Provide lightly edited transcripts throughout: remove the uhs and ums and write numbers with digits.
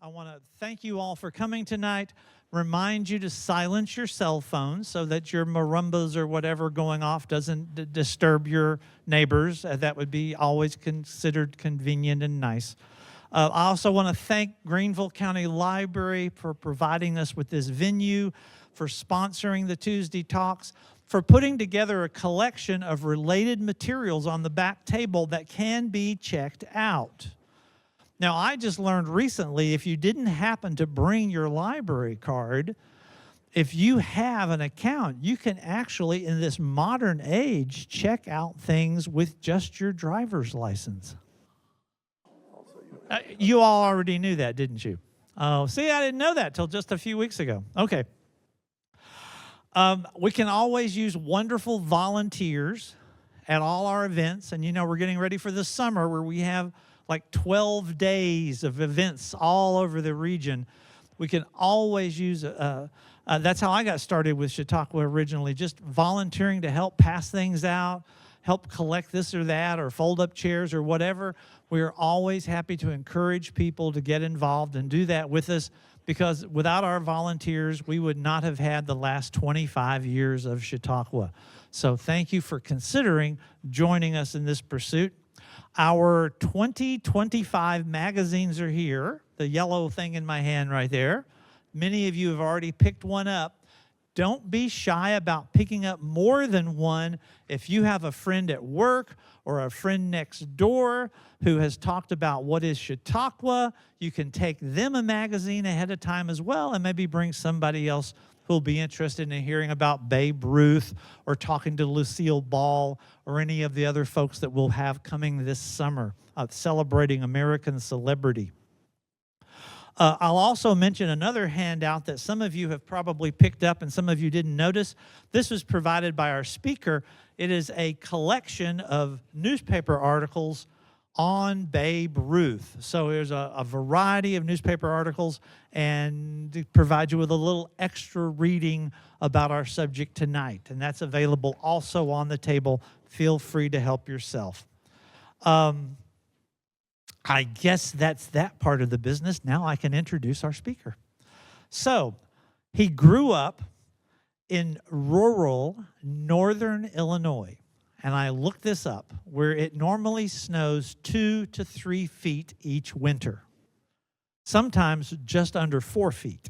want to thank you all for coming tonight. Remind you to silence your cell phones so that your marimbas or whatever going off doesn't disturb your neighbors. That would be always considered convenient and nice. I also want to thank Greenville County Library for providing us with this venue, for sponsoring the Tuesday Talks, for putting together a collection of related materials on the back table that can be checked out. Now, I just learned recently, if you didn't happen to bring your library card, if you have an account, you can actually, in this modern age, check out things with just your driver's license. You all already knew that, didn't you? Oh, see, I didn't know that till just a few weeks ago. Okay. We can always use wonderful volunteers at all our events. And, you know, we're getting ready for the summer where we have like 12 days of events all over the region. We can always use, that's how I got started with Chautauqua originally, just volunteering to help pass things out, help collect this or that, or fold up chairs or whatever. We are always happy to encourage people to get involved and do that with us, because without our volunteers, we would not have had the last 25 years of Chautauqua. So thank you for considering joining us in this pursuit. Our 2025 magazines are here, the yellow thing in my hand right there. Many of you have already picked one up. Don't be shy about picking up more than one. If you have a friend at work or a friend next door who has talked about what is Chautauqua, you can take them a magazine ahead of time as well, and maybe bring somebody else who'll be interested in hearing about Babe Ruth or talking to Lucille Ball or any of the other folks that we'll have coming this summer, celebrating American celebrity. I'll also mention another handout that some of you have probably picked up and some of you didn't notice. This was provided by our speaker. It is a collection of newspaper articles on Babe Ruth. So there's a variety of newspaper articles, and it provides you with a little extra reading about our subject tonight. And that's available also on the table. Feel free to help yourself. I guess that's that part of the business. Now I can introduce our speaker. So he grew up in rural northern Illinois. And I looked this up, where it normally snows 2 to 3 feet each winter, sometimes just under 4 feet.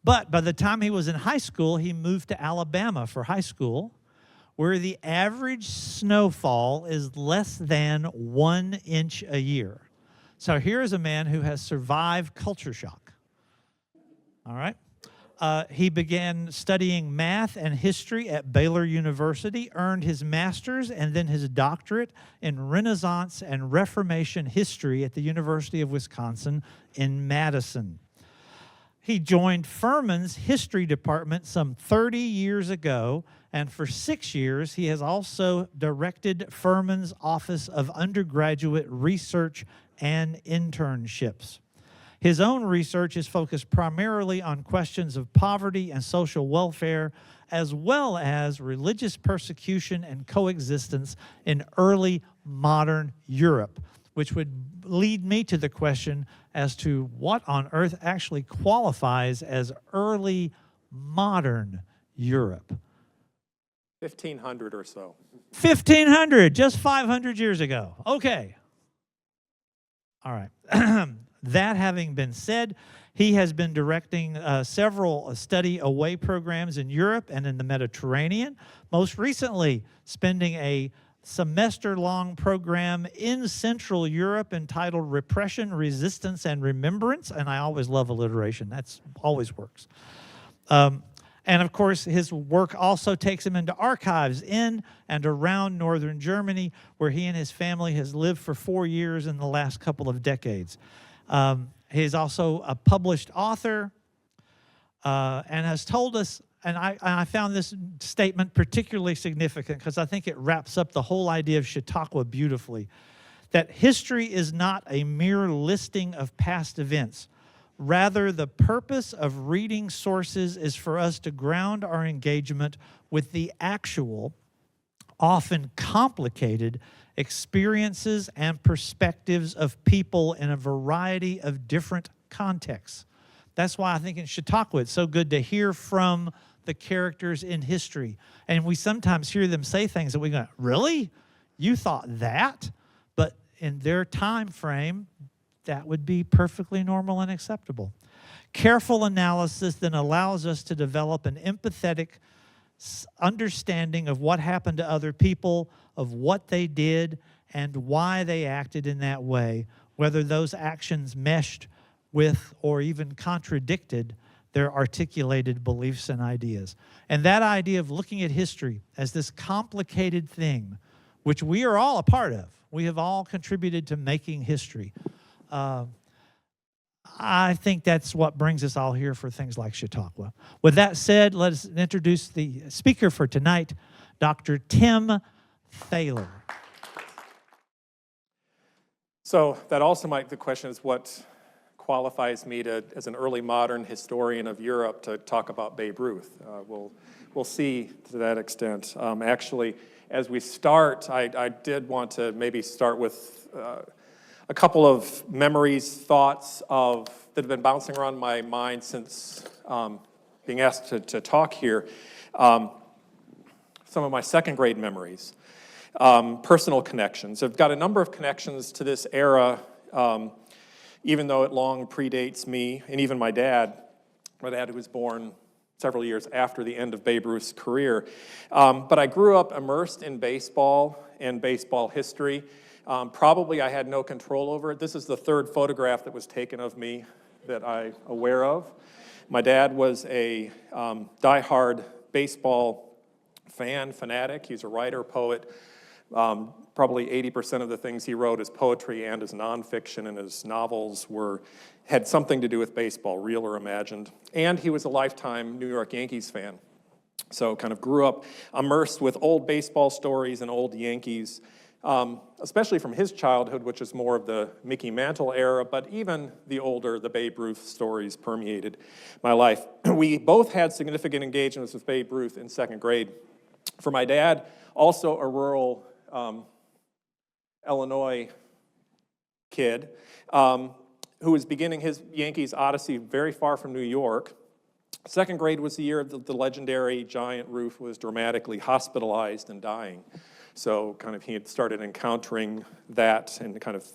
But by the time he was in high school, he moved to Alabama for high school, where the average snowfall is less than 1 inch a year. So here's a man who has survived culture shock. All right. He began studying math and history at Baylor University, earned his master's and then his doctorate in Renaissance and Reformation history at the University of Wisconsin in Madison. He joined Furman's history department some 30 years ago, and for 6 years he has also directed Furman's Office of Undergraduate Research and Internships. His own research is focused primarily on questions of poverty and social welfare, as well as religious persecution and coexistence in early modern Europe, which would lead me to the question as to what on earth actually qualifies as early modern Europe. 1,500 or so. 1,500, just 500 years ago. Okay. All right. That having been said, he has been directing several study away programs in Europe and in the Mediterranean, most recently spending a semester-long program in Central Europe entitled Repression, Resistance, and Remembrance, and I always love alliteration. That's always works. And of course, his work also takes him into archives in and around northern Germany, where he and his family has lived for 4 years in the last couple of decades. He's also a published author and has told us, and I found this statement particularly significant because I think it wraps up the whole idea of Chautauqua beautifully, that history is not a mere listing of past events. Rather, the purpose of reading sources is for us to ground our engagement with the actual, often complicated, experiences and perspectives of people in a variety of different contexts. That's why I think in Chautauqua it's so good to hear from the characters in history. And we sometimes hear them say things that we go, really? You thought that? But in their time frame, that would be perfectly normal and acceptable. Careful analysis then allows us to develop an empathetic understanding of what happened to other people, of what they did, and why they acted in that way, whether those actions meshed with or even contradicted their articulated beliefs and ideas. And that idea of looking at history as this complicated thing, which we are all a part of, we have all contributed to making history. I think that's what brings us all here for things like Chautauqua. With that said, let us introduce the speaker for tonight, Dr. Tim Thaler. So that also might, the question is what qualifies me to, as an early modern historian of Europe, to talk about Babe Ruth. We'll see to that extent. Actually, as we start, I did want to maybe start with a couple of memories, thoughts that have been bouncing around my mind since being asked to talk here. Some of my second grade memories, personal connections. I've got a number of connections to this era, even though it long predates me, and even my dad who was born several years after the end of Babe Ruth's career. But I grew up immersed in baseball and baseball history. Probably I had no control over it. This is the third photograph that was taken of me that I'm aware of. My dad was a diehard baseball fanatic. He's a writer, poet. Probably 80% of the things he wrote as poetry and as nonfiction and his novels had something to do with baseball, real or imagined. And he was a lifetime New York Yankees fan. So kind of grew up immersed with old baseball stories and old Yankees, especially from his childhood, which is more of the Mickey Mantle era, but even the Babe Ruth stories permeated my life. We both had significant engagements with Babe Ruth in second grade. For my dad, also a rural Illinois kid who was beginning his Yankees odyssey very far from New York. Second grade was the year the legendary giant Ruth was dramatically hospitalized and dying. So kind of he had started encountering that and kind of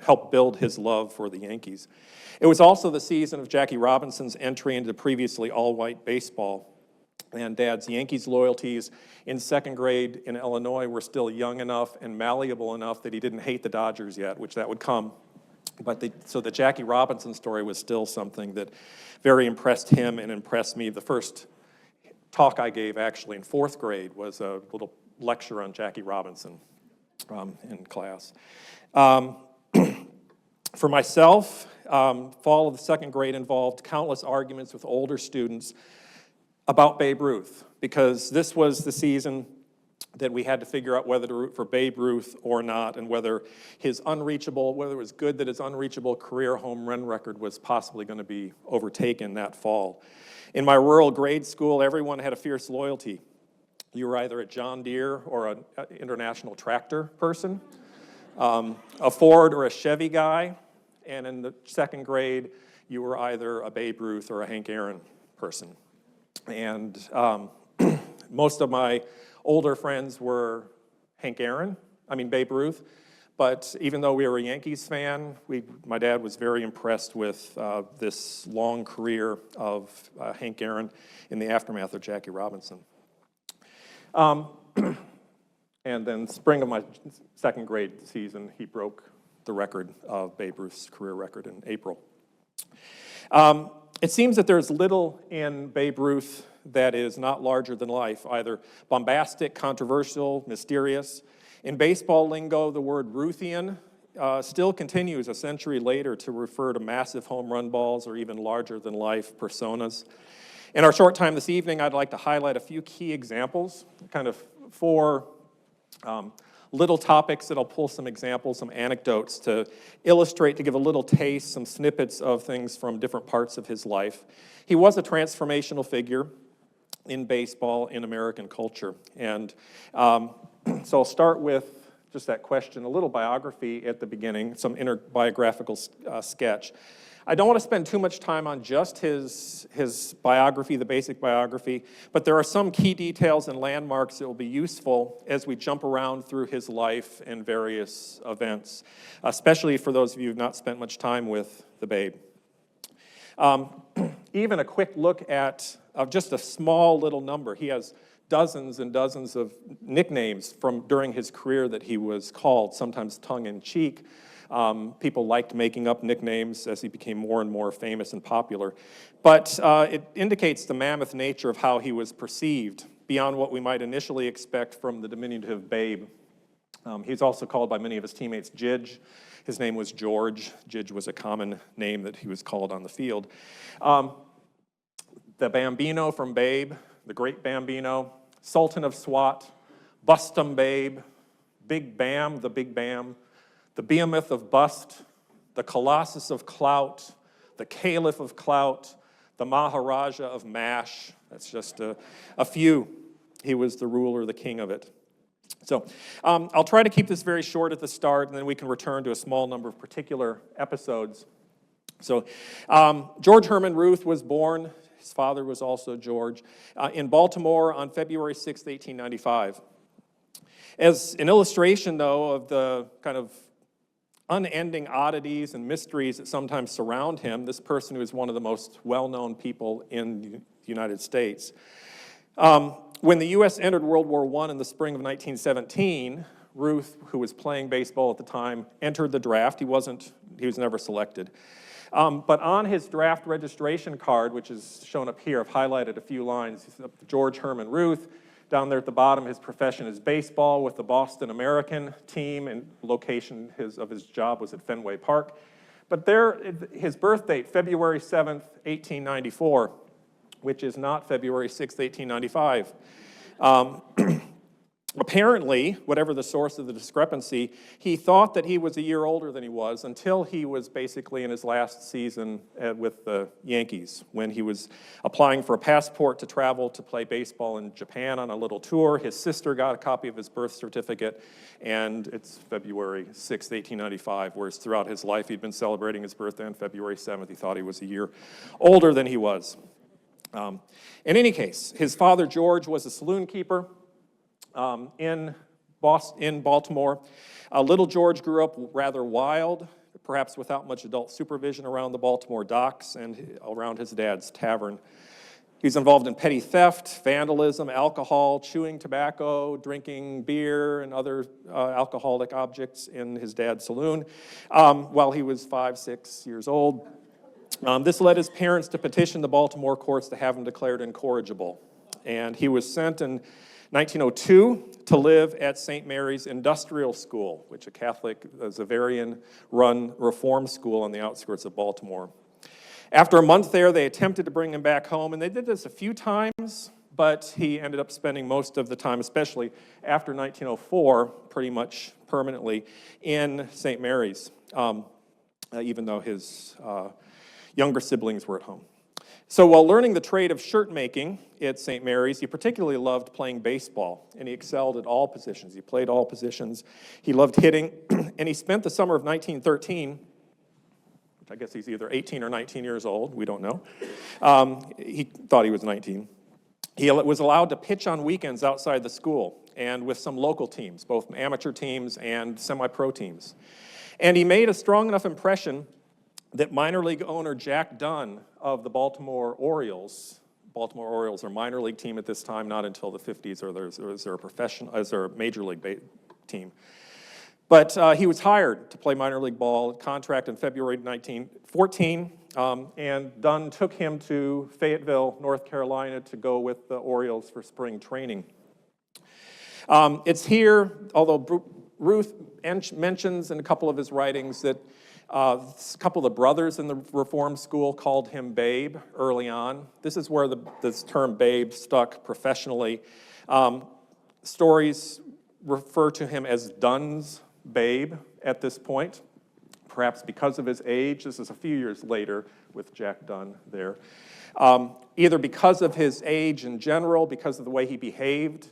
helped build his love for the Yankees. It was also the season of Jackie Robinson's entry into previously all-white baseball. And Dad's Yankees loyalties in second grade in Illinois were still young enough and malleable enough that he didn't hate the Dodgers yet, which that would come. But so the Jackie Robinson story was still something that very impressed him and impressed me. The first talk I gave actually in fourth grade was a little lecture on Jackie Robinson in class. For myself, fall of the second grade involved countless arguments with older students about Babe Ruth, because this was the season that we had to figure out whether to root for Babe Ruth or not, and whether it was good that his unreachable career home run record was possibly going to be overtaken that fall. In my rural grade school, everyone had a fierce loyalty. You were either a John Deere or an International Tractor person, a Ford or a Chevy guy, and in the second grade, you were either a Babe Ruth or a Hank Aaron person. And most of my older friends were Babe Ruth. But even though we were a Yankees fan, my dad was very impressed with this long career of Hank Aaron in the aftermath of Jackie Robinson. And then spring of my second grade season, he broke the record of Babe Ruth's career record in April. It seems that there's little in Babe Ruth that is not larger than life, either bombastic, controversial, mysterious. In baseball lingo, the word Ruthian still continues a century later to refer to massive home run balls or even larger-than-life personas. In our short time this evening, I'd like to highlight a few key examples, kind of four little topics that I'll pull some examples, some anecdotes to illustrate, to give a little taste, some snippets of things from different parts of his life. He was a transformational figure in baseball, in American culture. And so I'll start with just that question, a little biography at the beginning, some inner biographical sketch. I don't want to spend too much time on just his biography, the basic biography, but there are some key details and landmarks that will be useful as we jump around through his life and various events, especially for those of you who have not spent much time with the Babe. Even a quick look at just a small little number. He has dozens and dozens of nicknames from during his career that he was called, sometimes tongue-in-cheek. People liked making up nicknames as he became more and more famous and popular. But it indicates the mammoth nature of how he was perceived, beyond what we might initially expect from the diminutive Babe. He's also called by many of his teammates Jidge. His name was George. Jidge was a common name that he was called on the field. The Bambino from Babe, the Great Bambino, Sultan of Swat, Bustum Babe, Big Bam, the Big Bam, the Behemoth of Bust, the Colossus of Clout, the Caliph of Clout, the Maharaja of Mash. That's just a few. He was the ruler, the king of it. So I'll try to keep this very short at the start, and then we can return to a small number of particular episodes. So George Herman Ruth was born, his father was also George, in Baltimore on February 6, 1895. As an illustration, though, of the kind of unending oddities and mysteries that sometimes surround him, this person who is one of the most well-known people in the United States. When the U.S. entered World War I in the spring of 1917, Ruth, who was playing baseball at the time, entered the draft. He was never selected. But on his draft registration card, which is shown up here, I've highlighted a few lines. George Herman Ruth. Down there at the bottom, his profession is baseball with the Boston American team, and location of his job was at Fenway Park. But there, his birth date, February 7th, 1894, which is not February 6th, 1895. Apparently, whatever the source of the discrepancy, he thought that he was a year older than he was until he was basically in his last season with the Yankees, when he was applying for a passport to travel to play baseball in Japan on a little tour. His sister got a copy of his birth certificate, and it's February 6, 1895, whereas throughout his life he'd been celebrating his birthday on February 7th. He thought he was a year older than he was. In any case, his father, George, was a saloon keeper in Baltimore. Little George grew up rather wild, perhaps without much adult supervision around the Baltimore docks and around his dad's tavern. He was involved in petty theft, vandalism, alcohol, chewing tobacco, drinking beer and other alcoholic objects in his dad's saloon while he was 5, 6 years old. This led his parents to petition the Baltimore courts to have him declared incorrigible. And he was sent in 1902 to live at St. Mary's Industrial School, which a Catholic Xaverian-run reform school on the outskirts of Baltimore. After a month there, they attempted to bring him back home, and they did this a few times, but he ended up spending most of the time, especially after 1904, pretty much permanently in St. Mary's, even though his younger siblings were at home. So while learning the trade of shirt making at St. Mary's, he particularly loved playing baseball, and he excelled at all positions. He played all positions. He loved hitting, and he spent the summer of 1913, which I guess he's either 18 or 19 years old, we don't know. He thought he was 19. He was allowed to pitch on weekends outside the school and with some local teams, both amateur teams and semi-pro teams. And he made a strong enough impression that minor league owner Jack Dunn of the Baltimore Orioles are a minor league team at this time, not until the 50s, or they're a major league team. But he was hired to play minor league ball, contract in February 1914, and Dunn took him to Fayetteville, North Carolina, to go with the Orioles for spring training. It's here, although Ruth mentions in a couple of his writings that a couple of the brothers in the reform school called him Babe early on. This is where this term Babe stuck professionally. Stories refer to him as Dunn's Babe at this point, perhaps because of his age. This is a few years later with Jack Dunn there. Either because of his age in general, because of the way he behaved,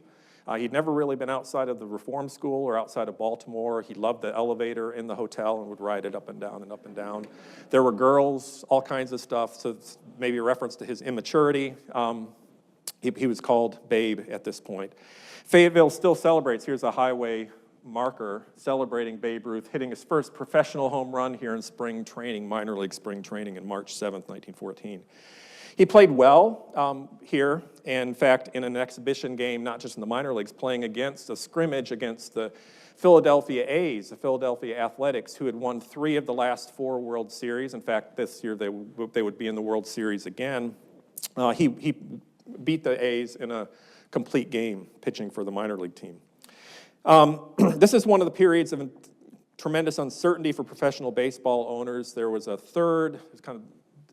He'd never really been outside of the reform school or outside of Baltimore. He loved the elevator in the hotel and would ride it up and down and up and down. There were girls, all kinds of stuff, so it's maybe a reference to his immaturity. He was called Babe at this point. Fayetteville still celebrates. Here's a highway marker celebrating Babe Ruth hitting his first professional home run here in spring training, minor league spring training, in March 7th, 1914. He played well here, in fact, in an exhibition game, not just in the minor leagues, playing against a scrimmage against the Philadelphia A's, the Philadelphia Athletics, who had won 3 of the last 4 World Series. In fact, this year they would be in the World Series again. He beat the A's in a complete game, pitching for the minor league team. This is one of the periods of tremendous uncertainty for professional baseball owners. There was a third, kind of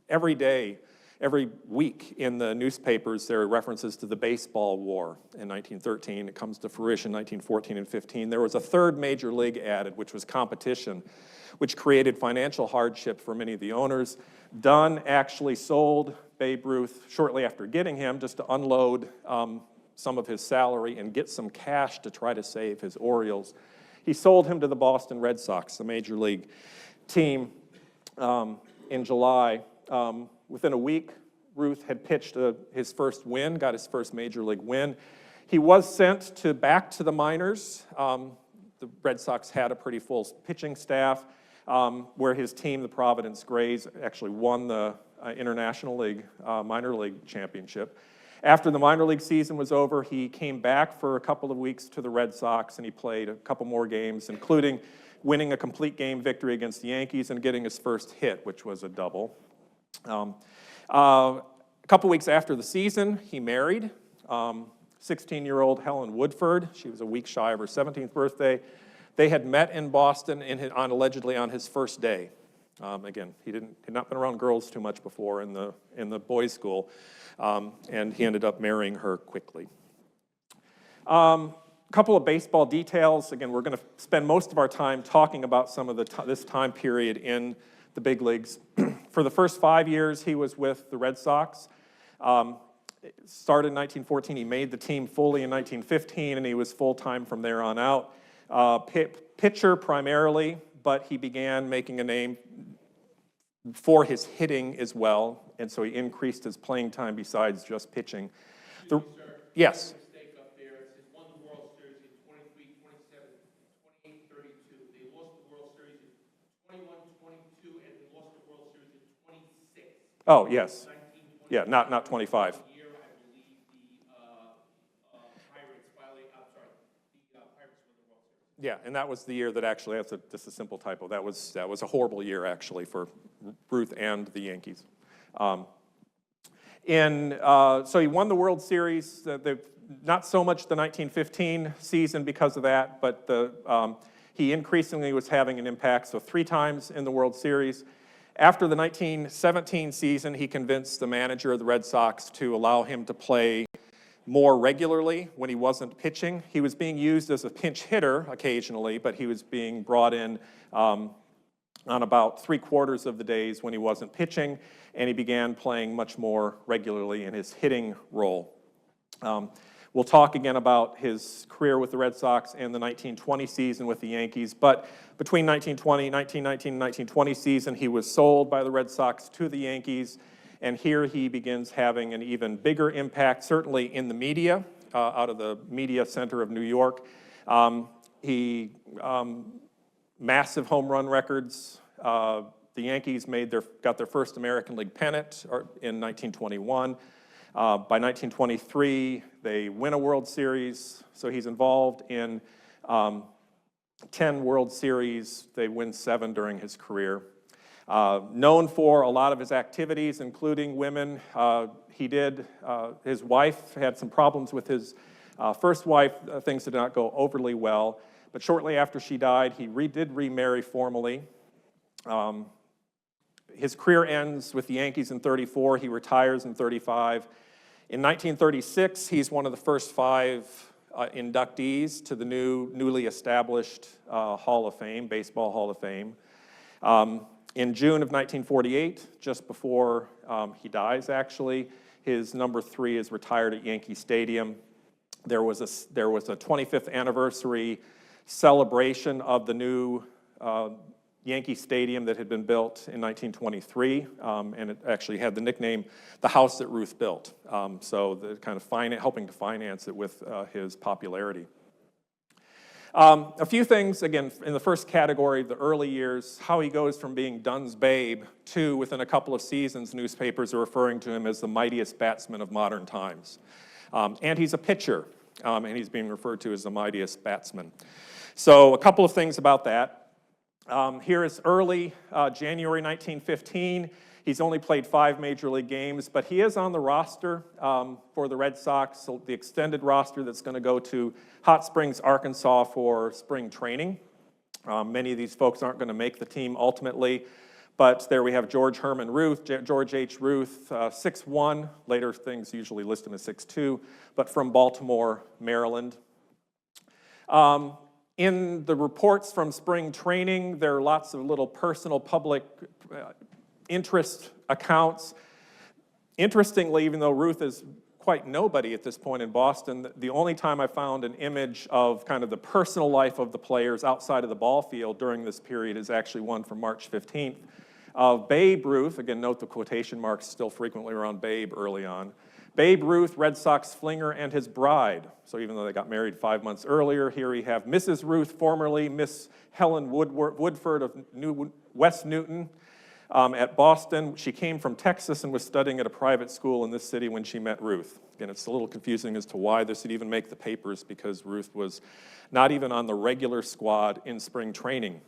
every day, every week in the newspapers, there are references to the baseball war in 1913. It comes to fruition in 1914 and 15. There was a third major league added, which was competition, which created financial hardship for many of the owners. Dunn actually sold Babe Ruth shortly after getting him, just to unload some of his salary and get some cash to try to save his Orioles. He sold him to the Boston Red Sox, the major league team, in July. Within a week, Ruth had pitched his first win, got his first major league win. He was sent back to the minors. The Red Sox had a pretty full pitching staff, where his team, the Providence Grays, actually won the International League minor league championship. After the minor league season was over, he came back for a couple of weeks to the Red Sox, and he played a couple more games, including winning a complete game victory against the Yankees and getting his first hit, which was a double. A couple weeks after the season, he married 16-year-old Helen Woodford. She was a week shy of her 17th birthday. They had met in Boston allegedly on his first day. Again, he had not been around girls too much before in the boys' school, and he ended up marrying her quickly. A couple of baseball details. Again, we're going to spend most of our time talking about some of this time period in the big leagues. For the first 5 years, he was with the Red Sox. Started in 1914. He made the team fully in 1915, and he was full-time from there on out. Pitcher primarily, but he began making a name for his hitting as well, and so he increased his playing time besides just pitching. Yes? Mistake up there. It says won the World Series in 23, 27, 28, 32. They lost the World Series in 21, 22, and they lost the World Series in 26. Oh, yes. 19, Yeah, not 25. Year, I believe the Pirates finally, I'm sorry, the Pirates won the World Series. Yeah, and that was the year that actually, that's just a simple typo. That was a horrible year, actually, for Ruth and the Yankees. So he won the World Series, not so much the 1915 season because of that, but he increasingly was having an impact, so 3 times in the World Series. After the 1917 season, he convinced the manager of the Red Sox to allow him to play more regularly when he wasn't pitching. He was being used as a pinch hitter occasionally, but he was being brought in on about 3/4 of the days when he wasn't pitching, and he began playing much more regularly in his hitting role. We'll talk again about his career with the Red Sox and the 1920 season with the Yankees, but between 1919 and 1920 season, he was sold by the Red Sox to the Yankees, and here he begins having an even bigger impact, certainly in the media, out of the media center of New York. Massive home run records. The Yankees got their first American League pennant in 1921. By 1923, they win a World Series, so he's involved in 10 World Series. They win 7 during his career. Known for a lot of his activities, including women. His wife had some problems with his first wife. Things did not go overly well. But shortly after she died, he did remarry formally. His career ends with the Yankees in 34. He retires in 35. In 1936, he's one of the first 5 inductees to the newly established Hall of Fame, Baseball Hall of Fame. In June of 1948, just before he dies, actually, his number 3 is retired at Yankee Stadium. There was a 25th anniversary celebration of the new Yankee Stadium that had been built in 1923, and it actually had the nickname "the house that Ruth built." So the kind of helping to finance it with his popularity. A few things, again, in the first category, the early years, how he goes from being Dunn's babe to, within a couple of seasons, newspapers are referring to him as the mightiest batsman of modern times. And he's a pitcher, and he's being referred to as the mightiest batsman. So a couple of things about that. Here is early January 1915. He's only played 5 major league games, but he is on the roster for the Red Sox, so the extended roster that's going to go to Hot Springs, Arkansas for spring training. Many of these folks aren't going to make the team ultimately, but there we have George Herman Ruth, George H. Ruth, 6'1", later things usually list him as 6'2", but from Baltimore, Maryland. In the reports from spring training, there are lots of little personal public interest accounts. Interestingly, even though Ruth is quite nobody at this point in Boston, the only time I found an image of kind of the personal life of the players outside of the ball field during this period is actually one from March 15th of Babe Ruth. Again, note the quotation marks still frequently around Babe early on. Babe Ruth, Red Sox flinger, and his bride. So even though they got married 5 months earlier, here we have Mrs. Ruth, formerly Miss Helen Woodford of West Newton at Boston. She came from Texas and was studying at a private school in this city when she met Ruth. Again, it's a little confusing as to why this would even make the papers, because Ruth was not even on the regular squad in spring training.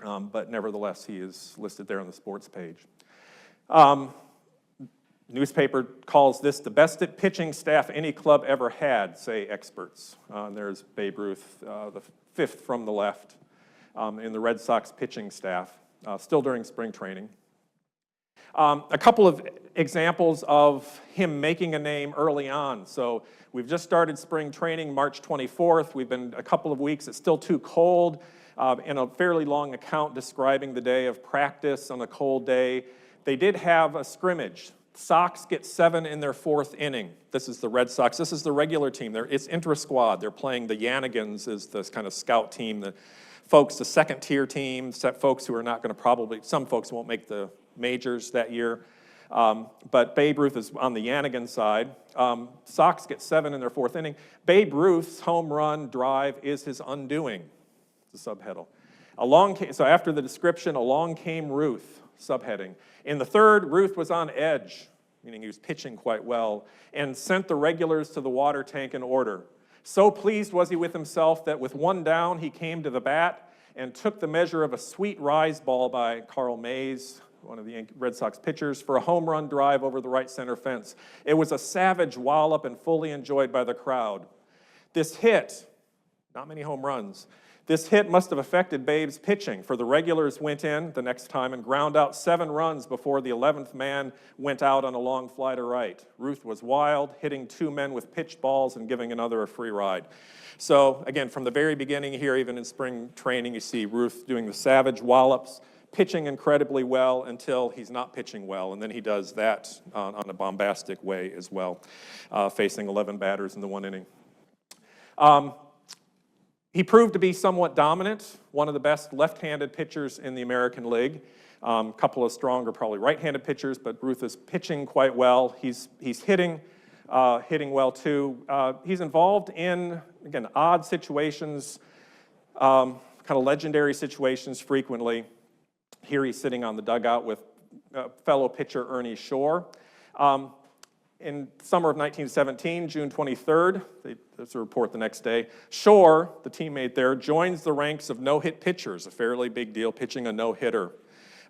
But nevertheless, he is listed there on the sports page. Newspaper calls this the best at pitching staff any club ever had, say experts. There's Babe Ruth, the 5th from the left, in the Red Sox pitching staff, still during spring training. A couple of examples of him making a name early on. So we've just started spring training March 24th. We've been a couple of weeks. It's still too cold. In a fairly long account describing the day of practice on a cold day, they did have a scrimmage. Sox get 7 in their 4th inning. This is the Red Sox. This is the regular team. It's intra-squad. They're playing the Yanagans as this kind of scout team. The folks, the second-tier team, folks who are not going to some folks won't make the majors that year. But Babe Ruth is on the Yanigan side. Sox get 7 in their 4th inning. Babe Ruth's home run drive is his undoing. The subheading. So after the description, along came Ruth, subheading. In the 3rd, Ruth was on edge, meaning he was pitching quite well, and sent the regulars to the water tank in order. So pleased was he with himself that with 1 down, he came to the bat and took the measure of a sweet rise ball by Carl Mays, one of the Red Sox pitchers, for a home run drive over the right center fence. It was a savage wallop and fully enjoyed by the crowd. This hit, not many home runs, this hit must have affected Babe's pitching, for the regulars went in the next time and ground out 7 runs before the 11th man went out on a long fly to right. Ruth was wild, hitting 2 men with pitched balls and giving another a free ride. So again, from the very beginning here, even in spring training, you see Ruth doing the savage wallops, pitching incredibly well until he's not pitching well, and then he does that on a bombastic way as well, facing 11 batters in the 1 inning. He proved to be somewhat dominant, one of the best left-handed pitchers in the American League. A couple of stronger, probably right-handed pitchers, but Ruth is pitching quite well. He's hitting well too. He's involved in, again, odd situations, kind of legendary situations frequently. Here he's sitting on the dugout with fellow pitcher Ernie Shore. In summer of 1917, June 23rd, there's a report the next day, Shore, the teammate there, joins the ranks of no-hit pitchers, a fairly big deal, pitching a no-hitter.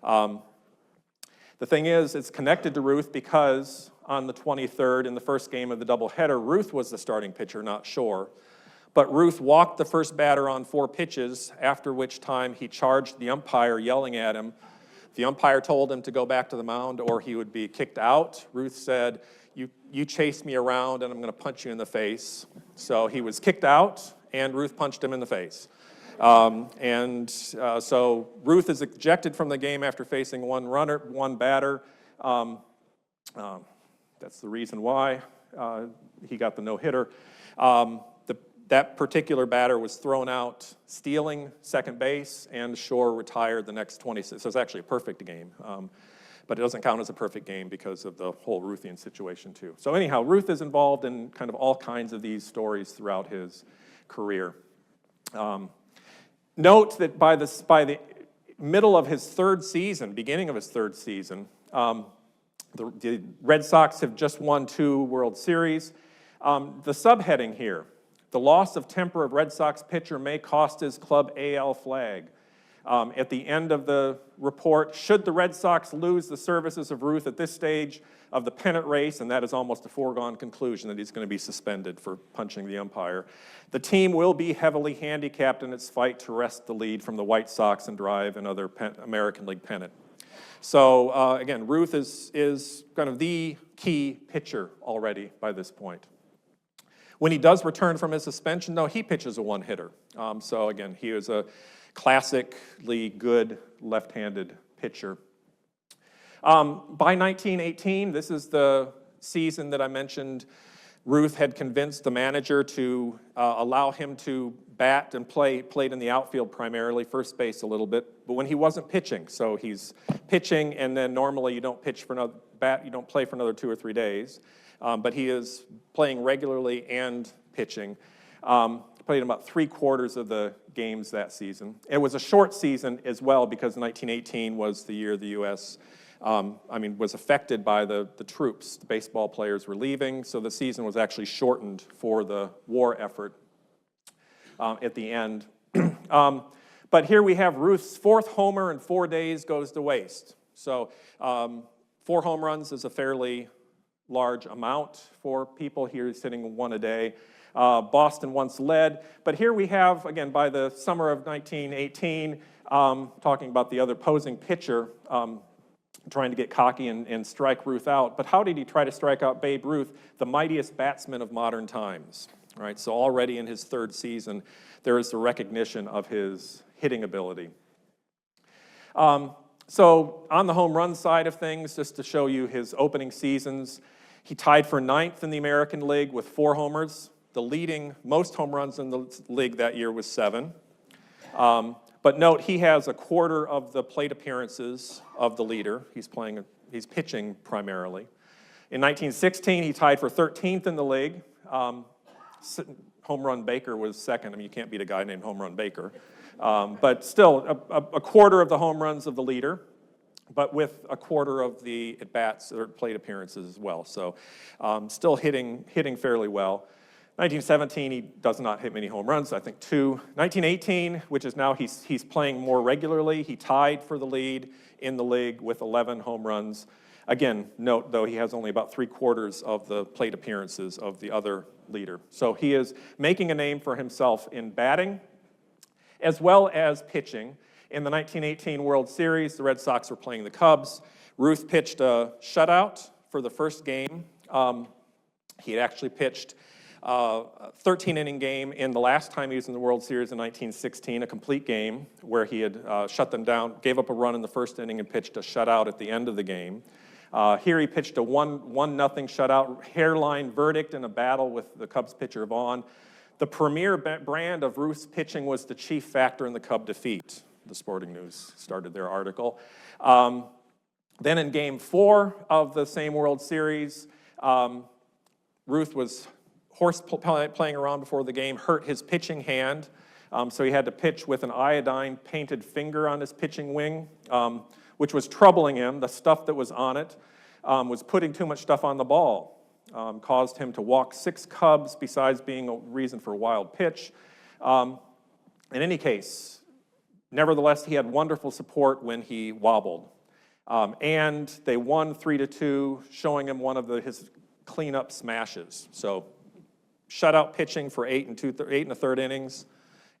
The thing is, it's connected to Ruth because on the 23rd, in the first game of the doubleheader, Ruth was the starting pitcher, not Shore. But Ruth walked the first batter on 4 pitches, after which time he charged the umpire, yelling at him. The umpire told him to go back to the mound or he would be kicked out. Ruth said, you chase me around and I'm going to punch you in the face. So he was kicked out and Ruth punched him in the face. So Ruth is ejected from the game after facing 1 batter. That's the reason why he got the no-hitter. That particular batter was thrown out stealing second base, and Shore retired the next 26. So it's actually a perfect game. But it doesn't count as a perfect game because of the whole Ruthian situation too. So anyhow, Ruth is involved in kind of all kinds of these stories throughout his career. Note that by the middle of his third season, beginning of his third season, the Red Sox have just won 2 World Series. The subheading here, the loss of temper of Red Sox pitcher may cost his club AL flag. At the end of the report, should the Red Sox lose the services of Ruth at this stage of the pennant race, and that is almost a foregone conclusion that he's going to be suspended for punching the umpire, the team will be heavily handicapped in its fight to wrest the lead from the White Sox and drive another American League pennant. So again, Ruth is kind of the key pitcher already by this point. When he does return from his suspension, though, he pitches a one-hitter. So again, he is a classically good left-handed pitcher. By 1918, this is the season that I mentioned, Ruth had convinced the manager to allow him to bat and played in the outfield primarily, first base a little bit, but when he wasn't pitching. So he's pitching, and then normally you don't play for another 2 or 3 days. But he is playing regularly and pitching. Played in about 3/4 of the games that season. It was a short season as well because 1918 was the year the U.S. Was affected by the troops. The baseball players were leaving, so the season was actually shortened for the war effort at the end. But here we have Ruth's 4th homer in 4 days goes to waste. So 4 home runs is a fairly large amount for people. Here he's hitting 1 a day. Boston once led, but here we have, again, by the summer of 1918, talking about the other opposing pitcher, trying to get cocky and strike Ruth out. But how did he try to strike out Babe Ruth, the mightiest batsman of modern times? Right. So already in his 3rd season, there is the recognition of his hitting ability. So on the home run side of things, just to show you his opening seasons, he tied for 9th in the American League with 4 homers. The leading most home runs in the league that year was 7. But note, he has 1/4 of the plate appearances of the leader. He's pitching primarily. In 1916, he tied for 13th in the league. Home Run Baker was 2nd. I mean, you can't beat a guy named Home Run Baker. But still, 1/4 of the home runs of the leader, but with 1/4 of the at-bats or plate appearances as well. So still hitting fairly well. 1917, he does not hit many home runs, I think 2. 1918, which is now he's playing more regularly, he tied for the lead in the league with 11 home runs. Again, note, though, he has only about 3/4 of the plate appearances of the other leader. So he is making a name for himself in batting as well as pitching. In the 1918 World Series, the Red Sox were playing the Cubs. Ruth pitched a shutout for the first game. He had actually pitched a 13-inning game in the last time he was in the World Series in 1916, a complete game where he had shut them down, gave up a run in the first inning and pitched a shutout at the end of the game. Here he pitched a 1-0 shutout, hairline verdict in a battle with the Cubs pitcher Vaughn. The premier brand of Ruth's pitching was the chief factor in the Cub defeat. The Sporting News started their article. Then in Game 4 of the same World Series, Ruth was playing around before the game, hurt his pitching hand, so he had to pitch with an iodine-painted finger on his pitching wing, which was troubling him. The stuff that was on it was putting too much stuff on the ball, caused him to walk 6 Cubs besides being a reason for a wild pitch. In any case, nevertheless, he had wonderful support when he wobbled. And they won 3-2, showing him one of his cleanup smashes. So shutout pitching for 8 1/3 innings,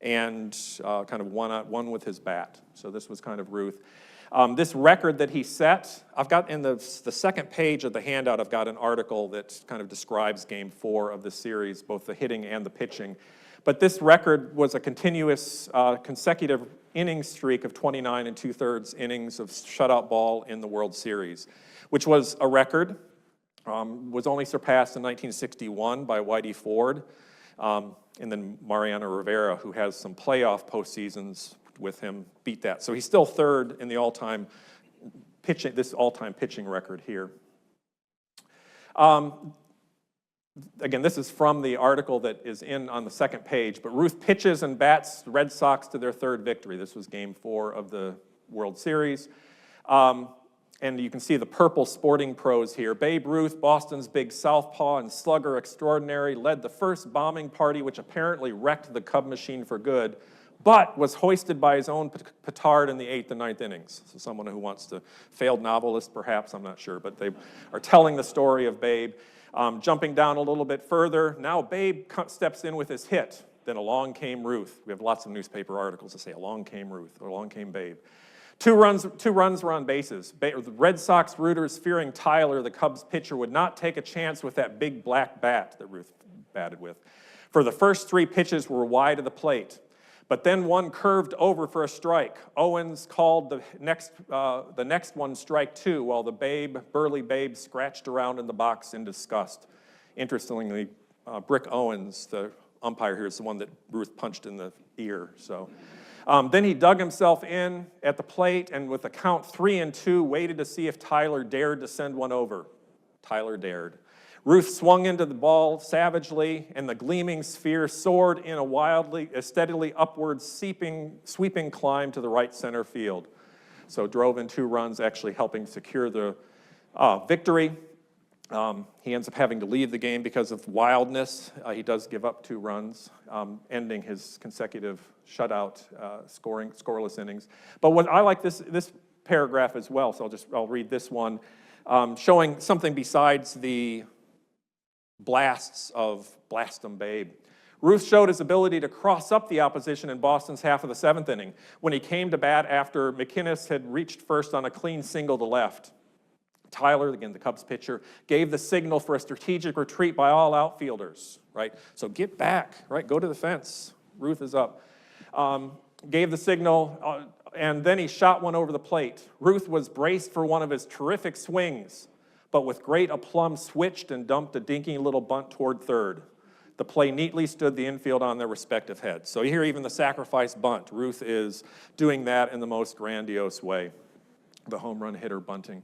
and kind of one with his bat. So this was kind of Ruth. This record that he set, I've got in the second page of the handout, I've got an article that kind of describes Game 4 of the series, both the hitting and the pitching. But this record was a continuous consecutive inning streak of 29 2/3 innings of shutout ball in the World Series, which was a record. Was only surpassed in 1961 by Whitey Ford. And then Mariano Rivera, who has some playoff postseasons with him, beat that. So he's still third in the all-time pitching record here. Again, this is from the article that is on the second page, but Ruth pitches and bats the Red Sox to their third victory. This was Game 4 of the World Series. And you can see the purple sporting pros here. Babe Ruth, Boston's big southpaw and slugger extraordinary, led the first bombing party which apparently wrecked the Cub machine for good, but was hoisted by his own petard in the 8th and 9th innings. So someone who wants to, failed novelist perhaps, I'm not sure, but they are telling the story of Babe. Jumping down a little bit further, now Babe steps in with his hit. Then along came Ruth. We have lots of newspaper articles that say, along came Ruth, or along came Babe. Two runs were on bases. The Red Sox rooters, fearing Tyler, the Cubs pitcher, would not take a chance with that big black bat that Ruth batted with. For the first 3 pitches were wide of the plate, but then one curved over for a strike. Owens called the next one strike 2, while the burly Babe scratched around in the box in disgust. Interestingly, Brick Owens, the umpire here, is the one that Ruth punched in the ear. So. Then he dug himself in at the plate and with a count 3-2 waited to see if Tyler dared to send one over. Tyler dared. Ruth swung into the ball savagely and the gleaming sphere soared in a steadily upward sweeping climb to the right center field. So drove in 2 runs, actually helping secure the victory. He ends up having to leave the game because of wildness. He does give up 2 runs, ending his consecutive shutout scoreless innings. But what I like this paragraph as well, so I'll read this one, showing something besides the blasts of Blast 'em Babe. Ruth showed his ability to cross up the opposition in Boston's half of the 7th inning when he came to bat after McInnes had reached first on a clean single to left. Tyler, again, the Cubs pitcher, gave the signal for a strategic retreat by all outfielders, right? So get back, right? Go to the fence. Ruth is up. Gave the signal, and then he shot one over the plate. Ruth was braced for one of his terrific swings, but with great aplomb switched and dumped a dinky little bunt toward third. The play neatly stood the infield on their respective heads. So here, even the sacrifice bunt, Ruth is doing that in the most grandiose way, the home run hitter bunting.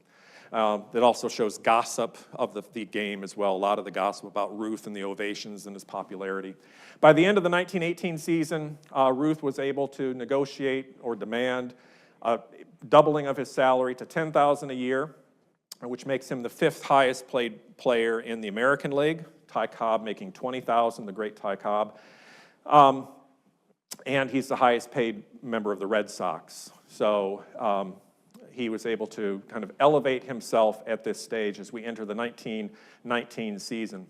It also shows gossip of the game as well, a lot of the gossip about Ruth and the ovations and his popularity. By the end of the 1918 season, Ruth was able to negotiate or demand a doubling of his salary to $10,000 a year, which makes him the 5th highest paid player in the American League. Ty Cobb making $20,000, the great Ty Cobb. And he's the highest paid member of the Red Sox. So he was able to kind of elevate himself at this stage as we enter the 1919 season.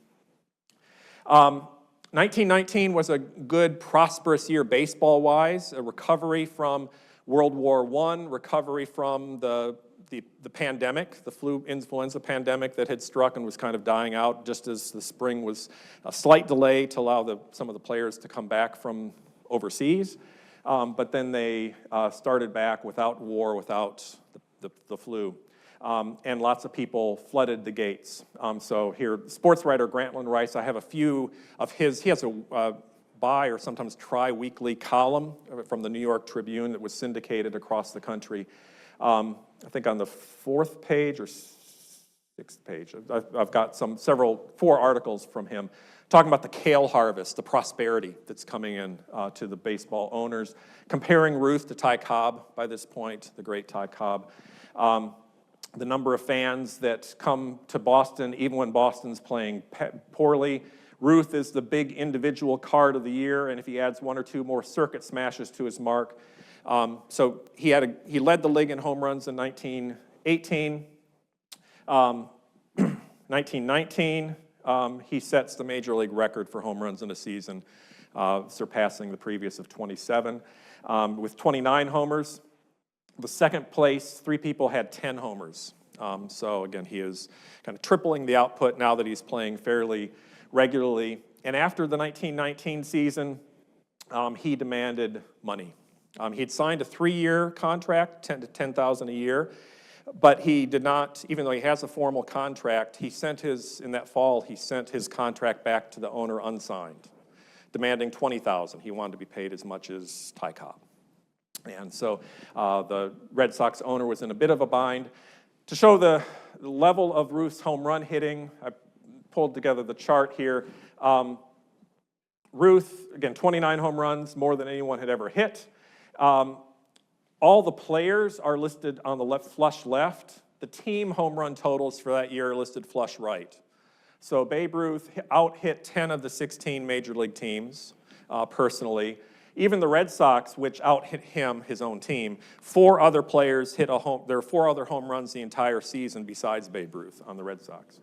1919 was a good, prosperous year baseball-wise, a recovery from World War I, recovery from the pandemic, the influenza pandemic that had struck and was kind of dying out just as the spring was a slight delay to allow some of the players to come back from overseas. But then they started back without war, without the flu. And lots of people flooded the gates. So here, sports writer Grantland Rice, I have a few of his, he has a bi or sometimes tri-weekly column from the New York Tribune that was syndicated across the country. I think on the 4th page or 6th page, I've got 4 articles from him talking about the kale harvest, the prosperity that's coming in to the baseball owners, comparing Ruth to Ty Cobb by this point, the great Ty Cobb. The number of fans that come to Boston, even when Boston's playing poorly. Ruth is the big individual card of the year, and if he adds 1 or 2 more circuit smashes to his mark. So he led the league in home runs in 1918. 1919, he sets the major league record for home runs in a season, surpassing the previous of 27. With 29 homers, the second place, 3 people had 10 homers. So again, he is kind of tripling the output now that he's playing fairly regularly. And after the 1919 season, he demanded money. He'd signed a 3-year contract, $10,000 a year, but he did not, even though he has a formal contract, in that fall, he sent his contract back to the owner unsigned. demanding $20,000. He wanted to be paid as much as Ty Cobb. And so the Red Sox owner was in a bit of a bind. To show the level of Ruth's home run hitting, I pulled together the chart here. Ruth, again, 29 home runs, more than anyone had ever hit. All the players are listed on the left, flush left. The team home run totals for that year are listed flush right. So Babe Ruth out-hit 10 of the 16 major league teams personally. Even the Red Sox, which out-hit him, his own team, 4 other players hit a home. There are 4 other home runs the entire season besides Babe Ruth on the Red Sox.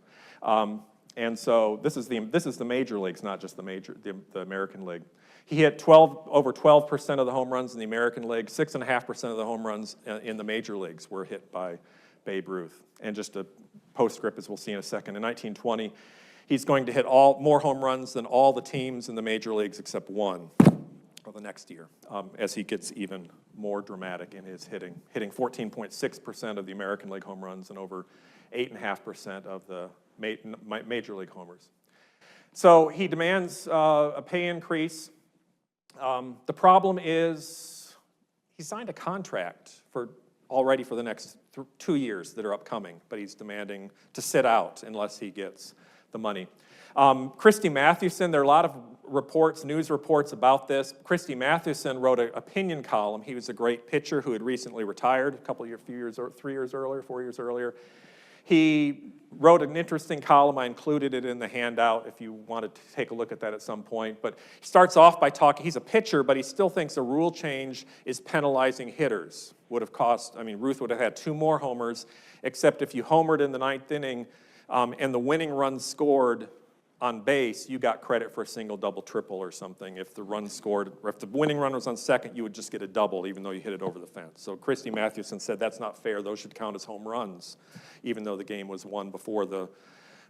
And so this is the major leagues, not just the American League. He hit over 12% of the home runs in the American League. 6.5% of the home runs in the major leagues were hit by Babe Ruth. And just a postscript, as we'll see in a second, in 1920, he's going to hit more home runs than all the teams in the major leagues except one of the next year, as he gets even more dramatic in his hitting 14.6% of the American League home runs and over 8.5% of the major league homers. So he demands a pay increase. The problem is he signed a contract already for the next 2 years that are upcoming, but he's demanding to sit out unless he gets the money. Christy Mathewson, there are a lot of news reports about this. Christy Mathewson wrote an opinion column. He was a great pitcher who had recently retired 3 years earlier, 4 years earlier. He wrote an interesting column. I included it in the handout if you wanted to take a look at that at some point. But he starts off by talking, he's a pitcher, but he still thinks a rule change is penalizing hitters. Ruth would have had 2 more homers, except if you homered in the 9th inning and the winning run scored on base, you got credit for a single, double, triple or something. If the winning run was on second, you would just get a double, even though you hit it over the fence. So Christy Mathewson said that's not fair. Those should count as home runs, even though the game was won before the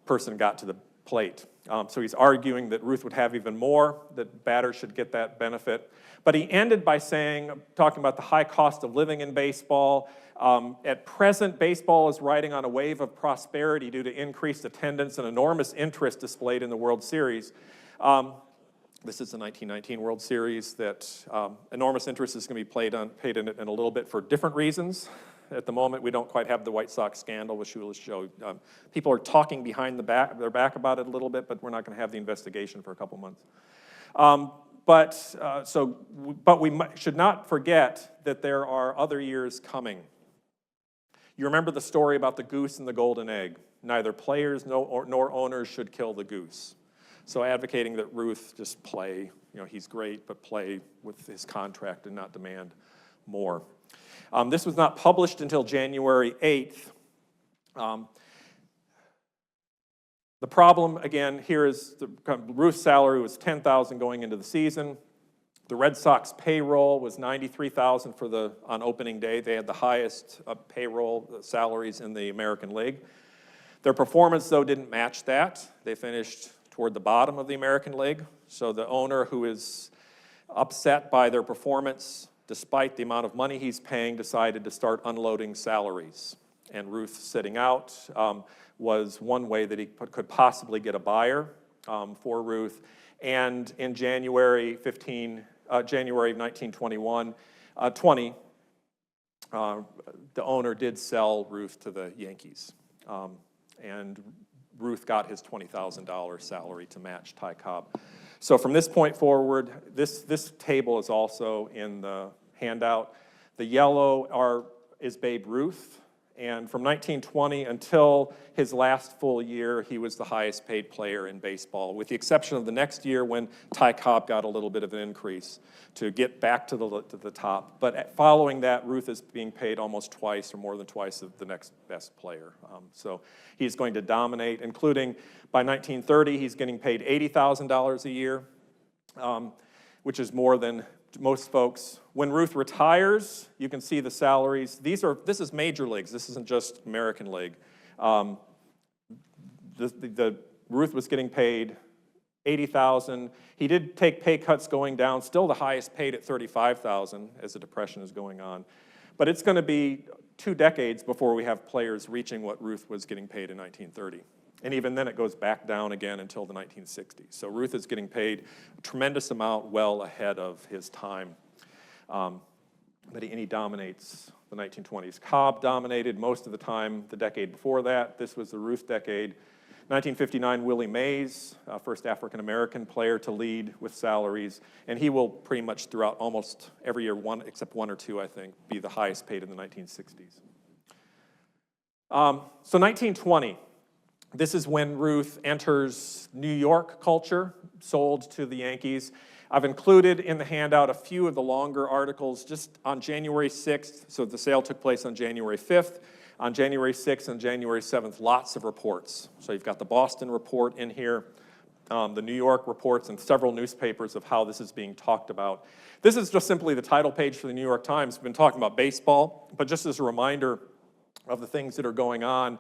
person got to the plate. So he's arguing that Ruth would have even more, that batters should get that benefit. But he ended by talking about the high cost of living in baseball. At present, baseball is riding on a wave of prosperity due to increased attendance and enormous interest displayed in the World Series. This is the 1919 World Series that enormous interest is going to be paid in it in a little bit for different reasons. At the moment, we don't quite have the White Sox scandal with Shoeless Joe. People are talking behind their back about it a little bit, but we're not going to have the investigation for a couple months. But we should not forget that there are other years coming. You remember the story about the goose and the golden egg. Neither players nor owners should kill the goose. So advocating that Ruth just play, he's great, but play with his contract and not demand more. This was not published until January 8th. The problem, again, here is Ruth's salary was $10,000 going into the season. The Red Sox payroll was $93,000 on opening day. They had the highest payroll salaries in the American League. Their performance, though, didn't match that. They finished toward the bottom of the American League. So the owner, who is upset by their performance, despite the amount of money he's paying, decided to start unloading salaries. And Ruth sitting out was one way that he could possibly get a buyer for Ruth. And in January of 1921, the owner did sell Ruth to the Yankees. And Ruth got his $20,000 salary to match Ty Cobb. So from this point forward, this table is also in the handout. The yellow is Babe Ruth. And from 1920 until his last full year, he was the highest paid player in baseball, with the exception of the next year when Ty Cobb got a little bit of an increase to get back to the top. But following that, Ruth is being paid almost twice or more than twice of the next best player. So he's going to dominate, including by 1930, he's getting paid $80,000 a year, which is more than most folks. When Ruth retires, you can see the salaries. This is major leagues. This isn't just American League. Ruth was getting paid $80,000. He did take pay cuts going down, still the highest paid at $35,000 as the Depression is going on. But it's going to be 2 decades before we have players reaching what Ruth was getting paid in 1930. And even then it goes back down again until the 1960s. So Ruth is getting paid a tremendous amount well ahead of his time. But he dominates the 1920s. Cobb dominated most of the time the decade before that. This was the Ruth decade. 1959, Willie Mays, first African-American player to lead with salaries, and he will pretty much throughout almost every year, except one or two, I think, be the highest paid in the 1960s. So 1920, this is when Ruth enters New York culture, sold to the Yankees. I've included in the handout a few of the longer articles just on January 6th, so the sale took place on January 5th. On January 6th and January 7th, lots of reports. So you've got the Boston report in here, the New York reports, and several newspapers of how this is being talked about. This is just simply the title page for the New York Times. We've been talking about baseball, but just as a reminder of the things that are going on,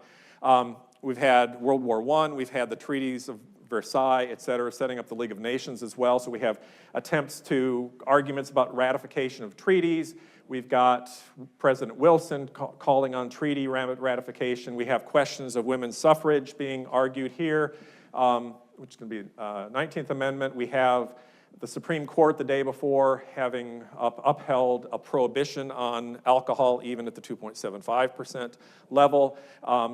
we've had World War I, we've had the treaties of Versailles, et cetera, setting up the League of Nations as well. So we have arguments about ratification of treaties. We've got President Wilson calling on treaty ratification. We have questions of women's suffrage being argued here, which is going to be 19th Amendment. We have the Supreme Court the day before having upheld a prohibition on alcohol even at the 2.75% level.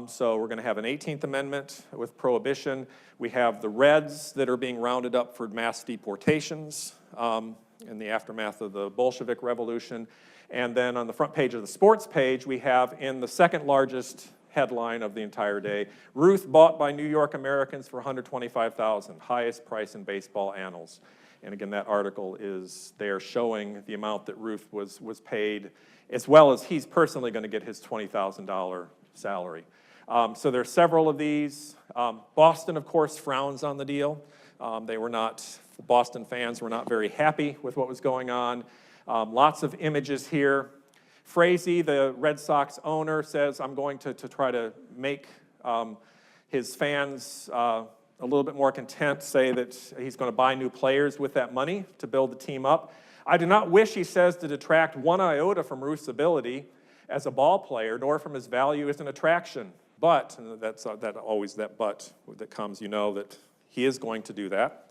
So we're going to have an 18th Amendment with prohibition. We have the Reds that are being rounded up for mass deportations in the aftermath of the Bolshevik Revolution. And then on the front page of the sports page, we have in the second largest headline of the entire day, Ruth bought by New York Americans for $125,000, highest price in baseball annals. And again, that article is there showing the amount that Ruth was paid, as well as he's personally going to get his $20,000 salary. So there's several of these. Boston, of course, frowns on the deal. Boston fans were not very happy with what was going on. Lots of images here. Frazee, the Red Sox owner, says, I'm going to try to make his fans a little bit more content, say that he's going to buy new players with that money to build the team up. I do not wish, he says, to detract one iota from Ruth's ability as a ball player, nor from his value as an attraction. But, and that's always that but that comes, you know that he is going to do that.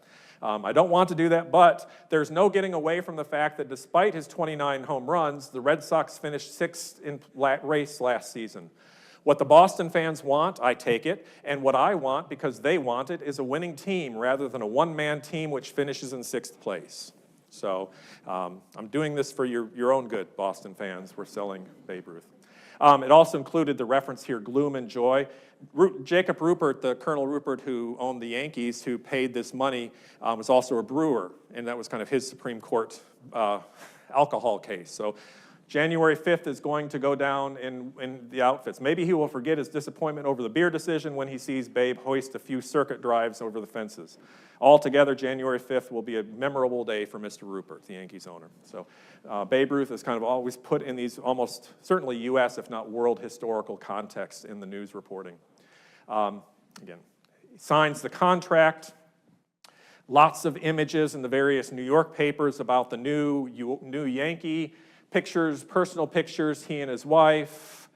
I don't want to do that, but there's no getting away from the fact that despite his 29 home runs, the Red Sox finished 6th in race last season. What the Boston fans want, I take it, and what I want, because they want it, is a winning team rather than a one-man team which finishes in 6th place. So I'm doing this for your own good, Boston fans. We're selling Babe Ruth. It also included the reference here, gloom and joy. Jacob Ruppert, the Colonel Ruppert who owned the Yankees, who paid this money, was also a brewer, and that was kind of his Supreme Court alcohol case. So January 5th is going to go down in the outfits. Maybe he will forget his disappointment over the beer decision when he sees Babe hoist a few circuit drives over the fences. Altogether, January 5th will be a memorable day for Mr. Ruppert, the Yankees owner. So Babe Ruth is kind of always put in these almost certainly U.S., if not world historical contexts in the news reporting. Again, he signs the contract. Lots of images in the various New York papers about the new Yankee. Pictures, personal pictures, he and his wife,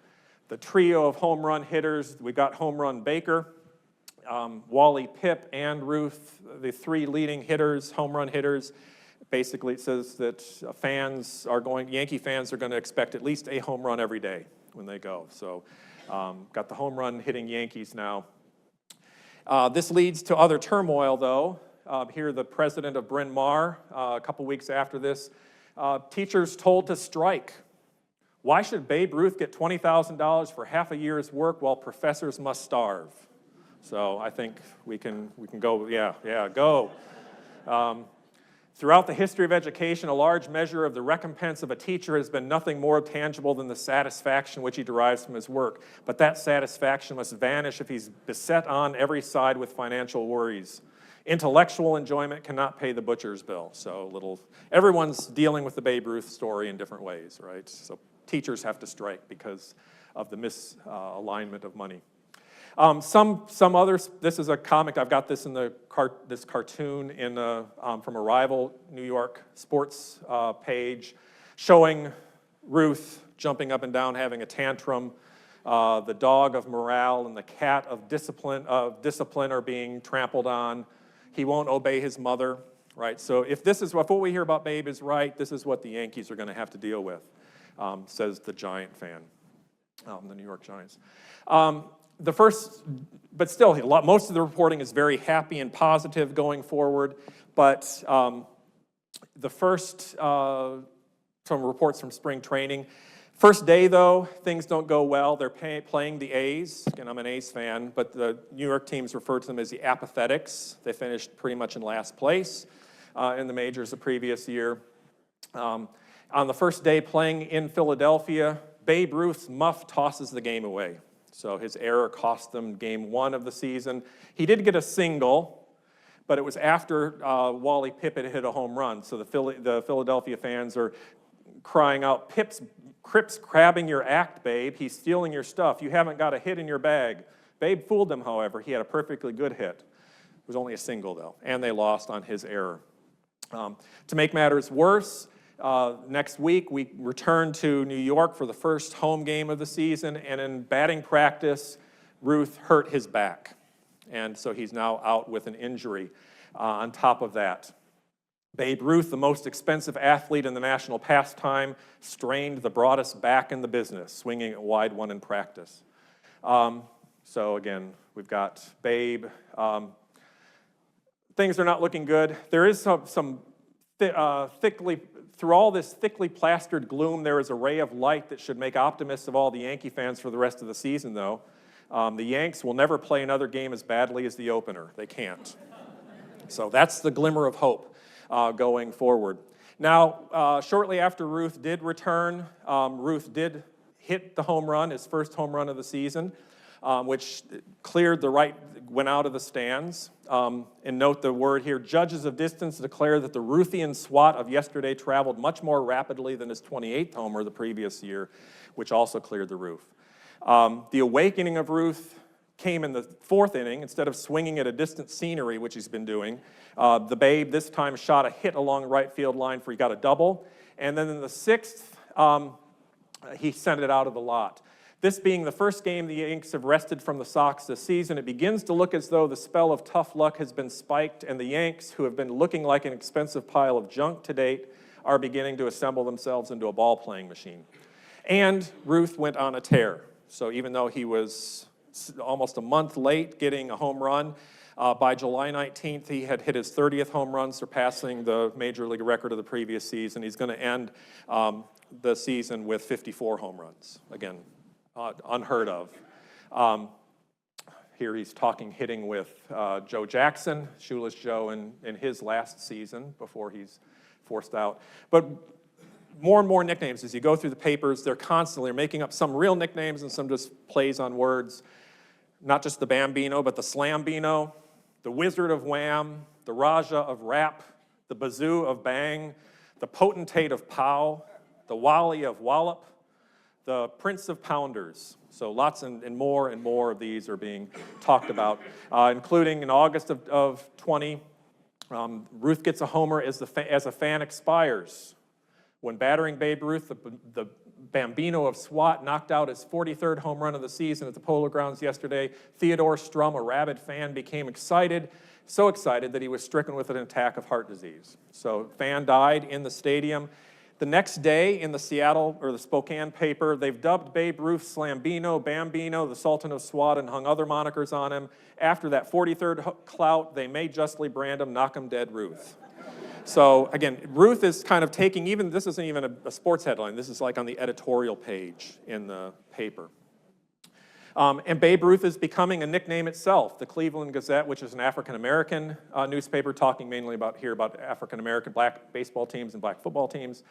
the trio of home run hitters. We got home run Baker, Wally, Pip, and Ruth, the three leading hitters, home run hitters. Basically, it says that Yankee fans are going to expect at least a home run every day when they go. So got the home run hitting Yankees now. This leads to other turmoil, though. Here, the president of Bryn Mawr, a couple weeks after this, teachers told to strike. Why should Babe Ruth get $20,000 for half a year's work while professors must starve? So I think we can go, go. Throughout the history of education, a large measure of the recompense of a teacher has been nothing more tangible than the satisfaction which he derives from his work. But that satisfaction must vanish if he's beset on every side with financial worries. Intellectual enjoyment cannot pay the butcher's bill. So everyone's dealing with the Babe Ruth story in different ways, right? So teachers have to strike because of the misalignment of money. Some others, this is a comic, I've got this in this cartoon from a rival New York sports page showing Ruth jumping up and down, having a tantrum. the dog of morale and the cat of discipline are being trampled on. He won't obey his mother, right? So if what we hear about Babe is right, this is what the Yankees are going to have to deal with, says the Giant fan, the New York Giants. But still, most of the reporting is very happy and positive going forward. But the first, some reports from spring training, first day though, things don't go well. They're playing the A's, and I'm an A's fan, but the New York teams refer to them as the Apathetics. They finished pretty much in last place in the majors the previous year. On the first day playing in Philadelphia, Babe Ruth's muff tosses the game away. So his error cost them game 1 of the season. He did get a single, but it was after Wally Pipp had hit a home run. So the Philadelphia fans are crying out, Crip's crabbing your act, Babe. He's stealing your stuff. You haven't got a hit in your bag. Babe fooled them, however. He had a perfectly good hit. It was only a single, though, and they lost on his error. To make matters worse, next week, we return to New York for the first home game of the season, and in batting practice, Ruth hurt his back. And so he's now out with an injury on top of that. Babe Ruth, the most expensive athlete in the national pastime, strained the broadest back in the business, swinging a wide one in practice. So again, we've got Babe. Things are not looking good. There is through all this thickly plastered gloom, there is a ray of light that should make optimists of all the Yankee fans for the rest of the season, though. The Yanks will never play another game as badly as the opener. They can't. So that's the glimmer of hope going forward. Now, shortly after Ruth did return, Ruth did hit the home run, his first home run of the season, which cleared went out of the stands. And note the word here, judges of distance declare that the Ruthian swat of yesterday traveled much more rapidly than his 28th homer the previous year, which also cleared the roof. The awakening of Ruth came in the 4th inning. Instead of swinging at a distant scenery, which he's been doing, the Babe this time shot a hit along the right field line for he got a double. And then in the 6th, he sent it out of the lot. This being the first game the Yanks have rested from the Sox this season, it begins to look as though the spell of tough luck has been spiked, and the Yanks, who have been looking like an expensive pile of junk to date, are beginning to assemble themselves into a ball-playing machine. And Ruth went on a tear. So even though he was almost a month late getting a home run, by July 19th, he had hit his 30th home run, surpassing the Major League record of the previous season. He's going to end the season with 54 home runs. Again, unheard of. Here he's hitting with Joe Jackson, Shoeless Joe, in his last season before he's forced out. But more and more nicknames as you go through the papers. They're constantly making up some real nicknames and some just plays on words. Not just the Bambino, but the Slambino, the Wizard of Wham, the Raja of Rap, the Bazoo of Bang, the Potentate of Pow, the Wally of Wallop, the Prince of Pounders. So lots and more of these are being talked about, including in August of 20, Ruth gets a homer as a fan expires. When battering Babe Ruth, the Bambino of SWAT knocked out his 43rd home run of the season at the Polo Grounds yesterday. Theodore Strum, a rabid fan, became excited, so excited that he was stricken with an attack of heart disease. So fan died in the stadium. The next day in the Spokane paper, they've dubbed Babe Ruth Slambino, Bambino, the Sultan of SWAT, and hung other monikers on him. After that 43rd clout, they may justly brand him Knock 'em Dead Ruth. So again, Ruth is kind of taking, this isn't even a sports headline, this is like on the editorial page in the paper. And Babe Ruth is becoming a nickname itself. The Cleveland Gazette, which is an African-American newspaper, talking mainly about African-American black baseball teams and black football teams,